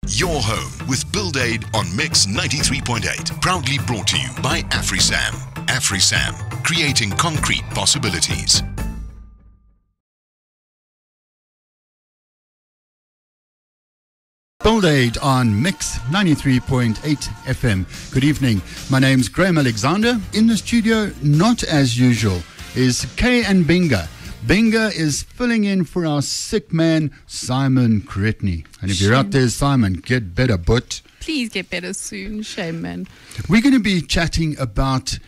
Your home with Build Aid on Mix 93.8. Proudly brought to you by AfriSam. AfriSam, creating concrete possibilities. Build Aid on Mix 93.8 FM. Good evening. My name's Graham Alexander. In the studio, not as usual, is Kay and Binga. Binga is filling in for our sick man, Simon Cretney. And if you're out there, Simon, get better, but... Please get better soon. Shame, man. We're going to be chatting about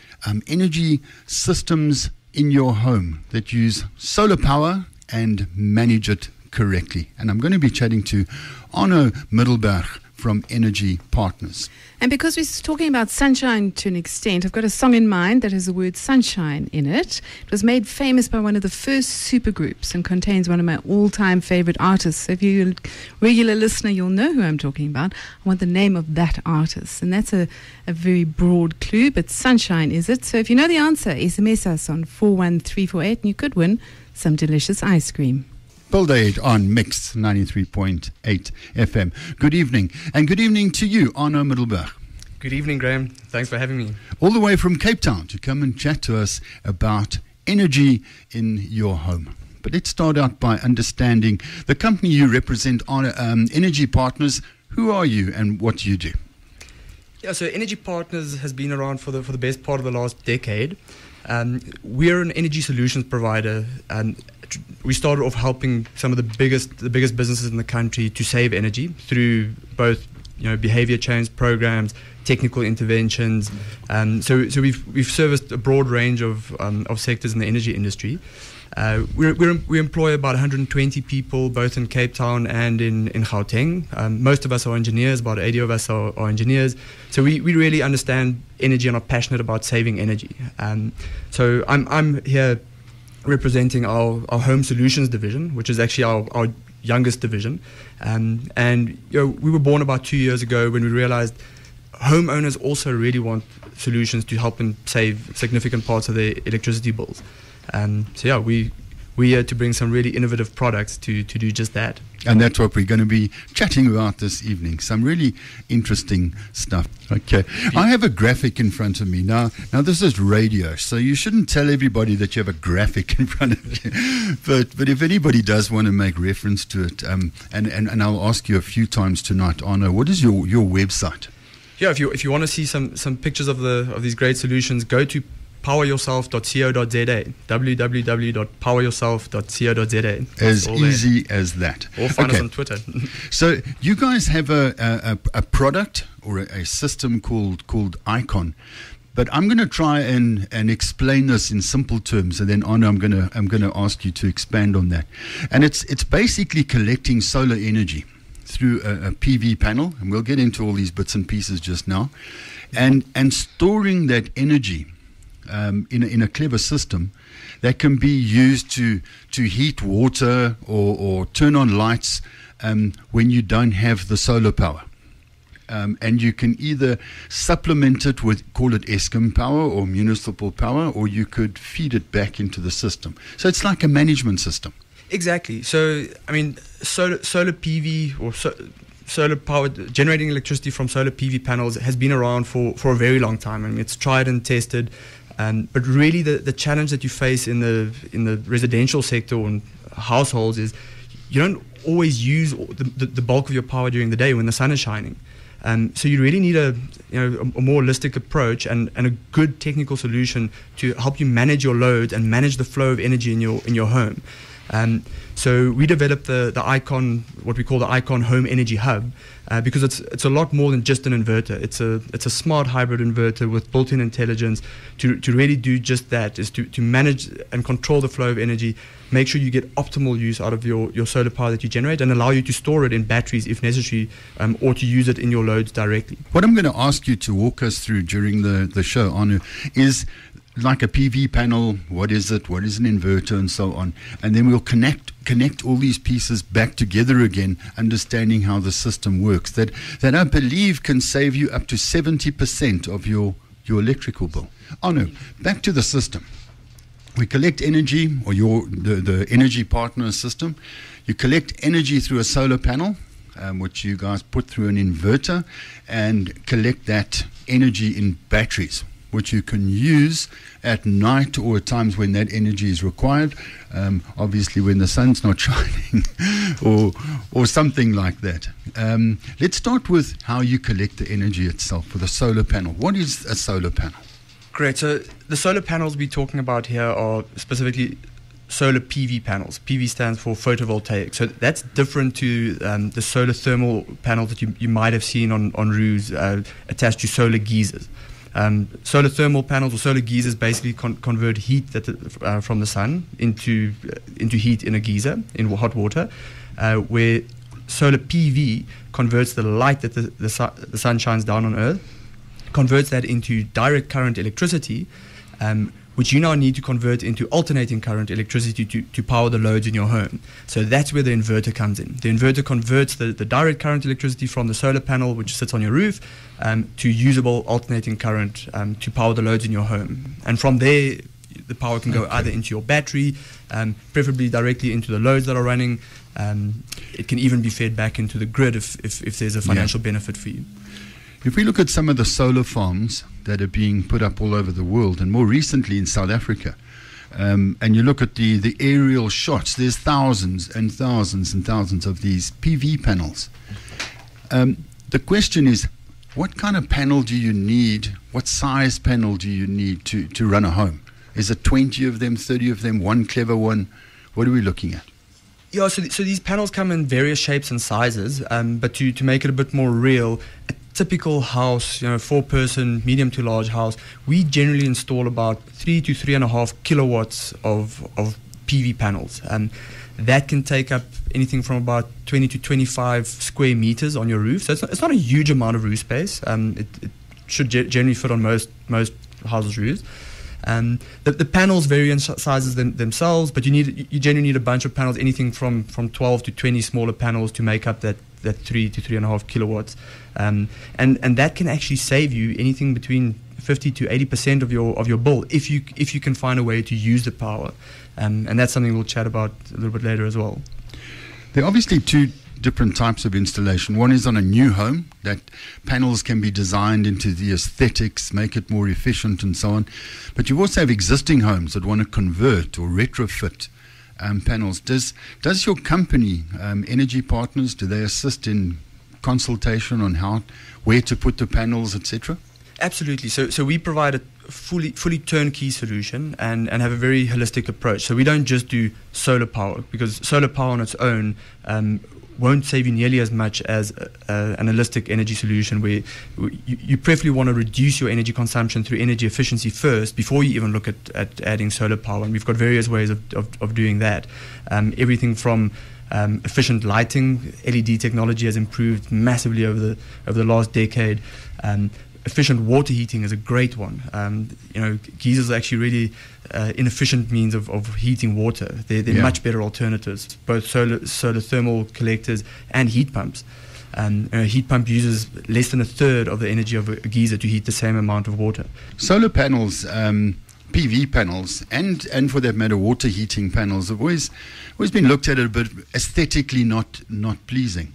energy systems in your home that use solar power and manage it correctly. And I'm going to be chatting to Arno Middelberg from Energy Partners. And because we're talking about sunshine to an extent, I've got a song in mind that has the word sunshine in it. It was made famous by one of the first supergroups and contains one of my all-time favorite artists. So if you're a regular listener, you'll know who I'm talking about. I want the name of that artist. And that's a very broad clue, but sunshine is it. So if you know the answer, SMS us on 41348 and you could win some delicious ice cream. Build Aid on Mix 93.8 FM. Good evening. And good evening to you, Arno Middelberg. Good evening, Graham. Thanks for having me. All the way from Cape Town to come and chat to us about energy in your home. But let's start out by understanding the company you represent, Energy Partners. Who are you and what do you do? Yeah, so Energy Partners has been around for the best part of the last decade. We're an energy solutions provider. We started off helping some of the biggest businesses in the country to save energy through both, behavior change programs, technical interventions. So we've serviced a broad range of sectors in the energy industry. We employ about 120 people, both in Cape Town and in Gauteng. Most of us are engineers, about 80 of us are engineers. So we really understand energy and are passionate about saving energy. So I'm here representing our home solutions division, which is actually our youngest division. And we were born about 2 years ago when we realized homeowners also really want solutions to help them save significant parts of their electricity bills. We're here to bring some really innovative products to do just that. And that's what we're going to be chatting about this evening. Some really interesting stuff. Okay. I have a graphic in front of me. Now this is radio, so you shouldn't tell everybody that you have a graphic in front of you. But if anybody does want to make reference to it, and I'll ask you a few times tonight, Arno, what is your website? Yeah, if you want to see some pictures of these great solutions, go to poweryourself.co.za, www.poweryourself.co.za. As easy as that. Or find us on Twitter. So you guys have a product or a system called Icon, but I'm going to try and explain this in simple terms, and then Arno, I'm going to ask you to expand on that. And it's basically collecting solar energy through a PV panel, and we'll get into all these bits and pieces just now, and storing that energy in a clever system that can be used to heat water or turn on lights when you don't have the solar power. And you can either supplement it with, call it Eskom power or municipal power, or you could feed it back into the system. So it's like a management system. Exactly. So, solar PV or solar power, generating electricity from solar PV panels has been around for a very long time. It's tried and tested. But really the challenge that you face in the residential sector and households is you don't always use the bulk of your power during the day when the sun is shining. So you really need a more holistic approach and a good technical solution to help you manage your loads and manage the flow of energy in your home. So we developed the Icon, what we call the Icon Home Energy Hub, because it's a lot more than just an inverter. It's a smart hybrid inverter with built-in intelligence to really do just that, is to manage and control the flow of energy, make sure you get optimal use out of your solar power that you generate, and allow you to store it in batteries if necessary, or to use it in your loads directly. What I'm going to ask you to walk us through during the show, Arno, is like a PV panel, what is it, what is an inverter, and so on. And then we'll connect all these pieces back together again, understanding how the system works. That I believe can save you up to 70% of your electrical bill. Arno, back to the system. We collect energy, or the energy partner system. You collect energy through a solar panel. which you guys put through an inverter and collect that energy in batteries, which you can use at night or at times when that energy is required, obviously when the sun's not shining or something like that. Let's start with how you collect the energy itself with a solar panel. What is a solar panel? Great. So the solar panels we're talking about here are specifically solar PV panels. PV stands for photovoltaic. So that's different to the solar thermal panels that you might have seen on roofs attached to solar geysers. Solar thermal panels or solar geysers basically convert heat from the sun into heat in a geyser, in hot water, where solar PV converts the light that the sun shines down on Earth, converts that into direct current electricity, which you now need to convert into alternating current electricity to power the loads in your home. So that's where the inverter comes in. The inverter converts the direct current electricity from the solar panel, which sits on your roof, to usable alternating current to power the loads in your home. And from there, the power can go either into your battery, preferably directly into the loads that are running. It can even be fed back into the grid if there's a financial benefit for you. If we look at some of the solar farms that are being put up all over the world, and more recently in South Africa, and you look at the aerial shots, there's thousands and thousands and thousands of these PV panels. The question is, what kind of panel do you need? What size panel do you need to run a home? Is it 20 of them, 30 of them, one clever one? What are we looking at? Yeah, so these panels come in various shapes and sizes, but to make it a bit more real, a typical house, 4-person, medium to large house, we generally install about 3 to 3.5 kilowatts of PV panels. That can take up anything from about 20 to 25 square meters on your roof. So it's not a huge amount of roof space. It should generally fit on most houses' roofs. The panels vary in sizes themselves, but you generally need a bunch of panels, anything from 12 to 20 smaller panels to make up that 3 to 3.5 kilowatts. And that can actually save you anything between 50 to 80% of your bill if you can find a way to use the power. And that's something we'll chat about a little bit later as well. There are obviously two different types of installation. One is on a new home, that panels can be designed into the aesthetics, make it more efficient and so on. But you also have existing homes that want to convert or retrofit panels. Does your company, Energy Partners, do they assist in consultation on where to put the panels, etc.? Absolutely. So we provide a fully turnkey solution and have a very holistic approach. So we don't just do solar power, because solar power on its own won't save you nearly as much as an holistic energy solution, where you preferably want to reduce your energy consumption through energy efficiency first before you even look at adding solar power. And we've got various ways of doing that. Everything from efficient lighting. LED technology has improved massively over the last decade. Efficient water heating is a great one. Geysers are actually really inefficient means of heating water. They're much better alternatives, both solar thermal collectors and heat pumps. A heat pump uses less than a third of the energy of a geyser to heat the same amount of water. Solar panels, PV panels, and for that matter, water heating panels have always been looked at a bit aesthetically not pleasing.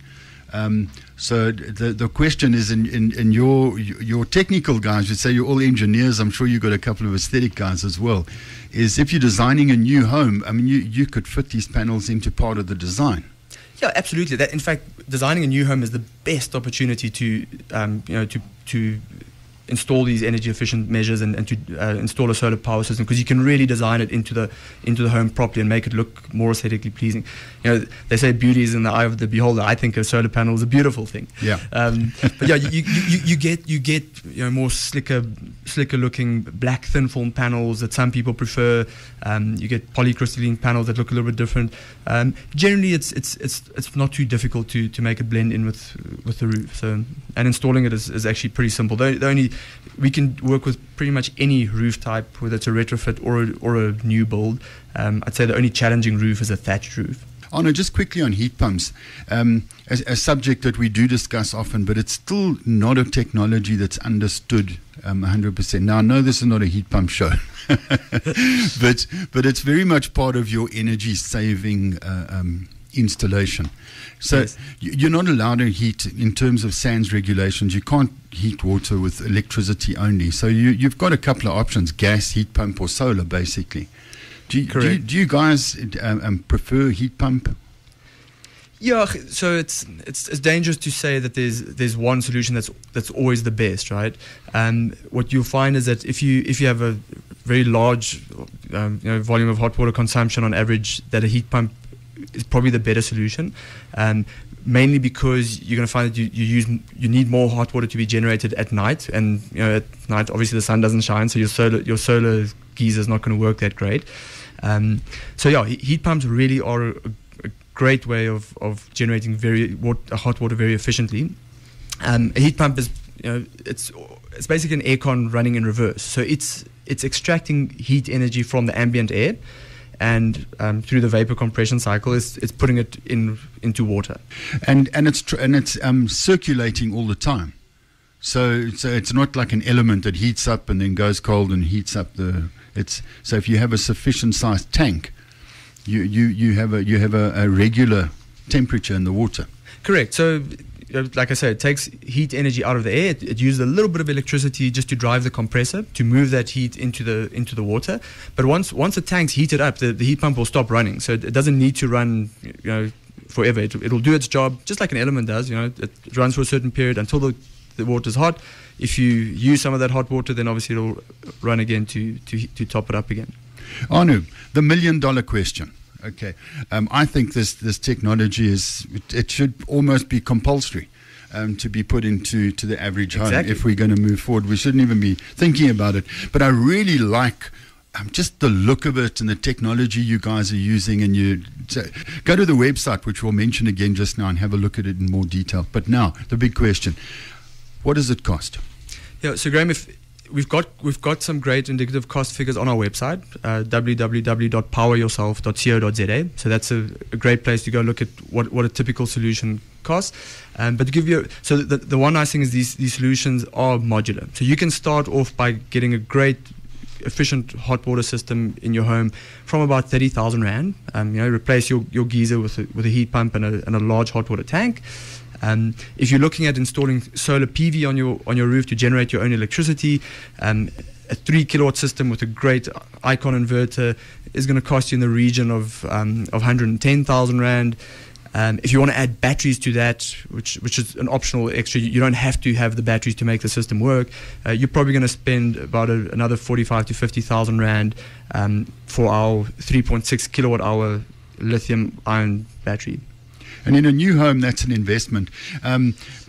So the question is, in your technical guys, you say you're all engineers, I'm sure you've got a couple of aesthetic guys as well, is if you're designing a new home, I mean, you could fit these panels into part of the design. Yeah, absolutely. That, in fact, designing a new home is the best opportunity to install these energy efficient measures and to install a solar power system, because you can really design it into the home properly and make it look more aesthetically pleasing. They say beauty is in the eye of the beholder. I think a solar panel is a beautiful thing. Yeah. But yeah, you get more slicker looking black thin film panels that some people prefer. You get polycrystalline panels that look a little bit different. Generally, it's not too difficult to make it blend in with the roof. So, and installing it is actually pretty simple. We can work with pretty much any roof type, whether it's a retrofit or a new build. I'd say the only challenging roof is a thatched roof. Oh no, just quickly on heat pumps, a subject that we do discuss often, but it's still not a technology that's understood 100%. Now, I know this is not a heat pump show, but it's very much part of your energy saving installation. So Yes. you're not allowed to heat, in terms of SANS regulations, you can't heat water with electricity only. So you've got a couple of options, gas, heat pump, or solar, basically. Correct. Do you guys prefer heat pump? Yeah, so it's dangerous to say that there's one solution that's always the best, right? What you'll find is that if you have a very large volume of hot water consumption on average, that a heat pump is probably the better solution. Mainly because you're going to find that you need more hot water to be generated at night, and at night obviously the sun doesn't shine, so your solar geyser is not going to work that great. So yeah, heat pumps really are a great way of generating hot water very efficiently. A heat pump is it's basically an aircon running in reverse, so it's extracting heat energy from the ambient air, and through the vapor compression cycle, it's putting it into water, and it's circulating all the time. So it's not like an element that heats up and then goes cold and heats up so if you have a sufficient sized tank, you have a regular temperature in the water. Correct. So like I said, it takes heat energy out of the air. It uses a little bit of electricity just to drive the compressor to move that heat into the water. But once the tank's heated up, the heat pump will stop running. So it doesn't need to run forever. It'll do its job just like an element does. It runs for a certain period until the water's hot. If you use some of that hot water, then obviously it'll run again to top it up again. Anu, the $1 million question. Okay, I think this technology it should almost be compulsory to be put into the average home. Exactly. If we're going to move forward. We shouldn't even be thinking about it. But I really like just the look of it and the technology you guys are using. And go to the website, which we'll mention again just now, and have a look at it in more detail. But now the big question: what does it cost? Yeah, so Graham, We've got some great indicative cost figures on our website, www.poweryourself.co.za. So that's a great place to go look at what a typical solution costs. But to give you, the one nice thing is these solutions are modular. So you can start off by getting a great, efficient hot water system in your home from about 30,000 Rand. Replace your geyser with a heat pump and a large hot water tank. If you're looking at installing solar PV on your roof to generate your own electricity, a 3 kilowatt system with a great Icon inverter is going to cost you in the region of 110,000 Rand. If you want to add batteries to that, which is an optional extra, you don't have to have the batteries to make the system work. You're probably going to spend about another 45 to 50,000 Rand for our 3.6 kilowatt hour lithium ion battery. And in a new home, that's an investment.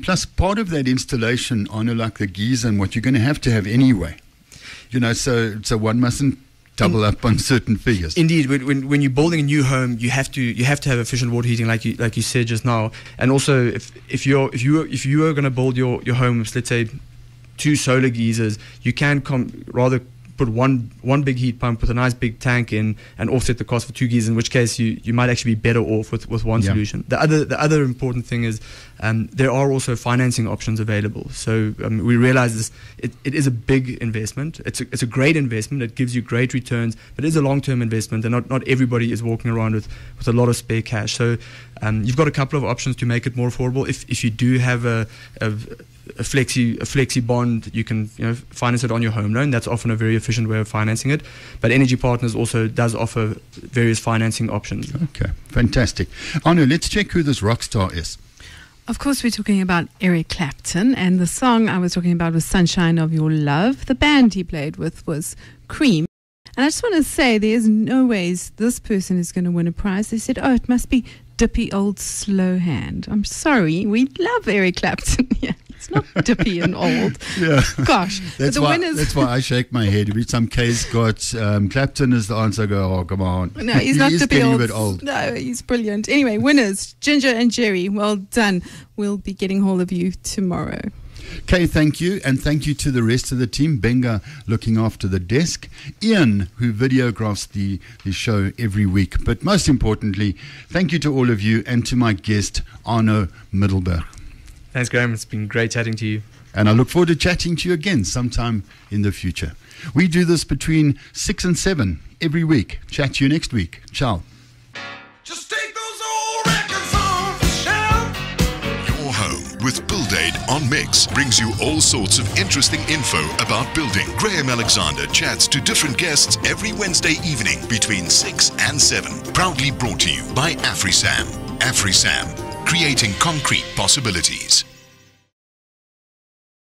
Plus, part of that installation, like the geyser and what you're going to have anyway. So one mustn't double up on certain figures. Indeed, when you're building a new home, you have to have efficient water heating, like you said just now. And also, if you are going to build your home with, let's say, 2 solar geysers, you can rather put one big heat pump with a nice big tank in and offset the cost for 2 geysers, in which case you might actually be better off with one solution. The other important thing is there are also financing options available. So we realize this, it is a big investment. It's a great investment. It gives you great returns, but it is a long-term investment, and not everybody is walking around with a lot of spare cash. So you've got a couple of options to make it more affordable. If you do have a flexi bond, you can finance it on your home loan. That's often a very efficient way of financing it. But Energy Partners also does offer various financing options. Okay, fantastic. Anu, let's check who this rock star is. Of course, we're talking about Eric Clapton, and the song I was talking about was Sunshine of Your Love. The band he played with was Cream. And I just want to say there's no ways this person is going to win a prize. They said, it must be Dippy Old Slow Hand. I'm sorry, we love Eric Clapton. Yeah, it's not dippy and old. Yeah. Gosh. That's why I shake my head. Every time Kay's got Clapton as the answer, I go, oh, come on. No, he's not dippy getting old. A bit old. No, he's brilliant. Anyway, winners, Ginger and Jerry, well done. We'll be getting hold of you tomorrow. Kay, thank you, and thank you to the rest of the team. Benga looking after the desk, Ian, who videographs the show every week. But most importantly, thank you to all of you and to my guest, Arno Middelberg. Thanks, Graham. It's been great chatting to you. And I look forward to chatting to you again sometime in the future. We do this between 6 and 7 every week. Chat to you next week. Ciao. Just take those old on Mix brings you all sorts of interesting info about building. Graham Alexander chats to different guests every Wednesday evening between 6 and 7. Proudly brought to you by AfriSam. AfriSam, creating concrete possibilities.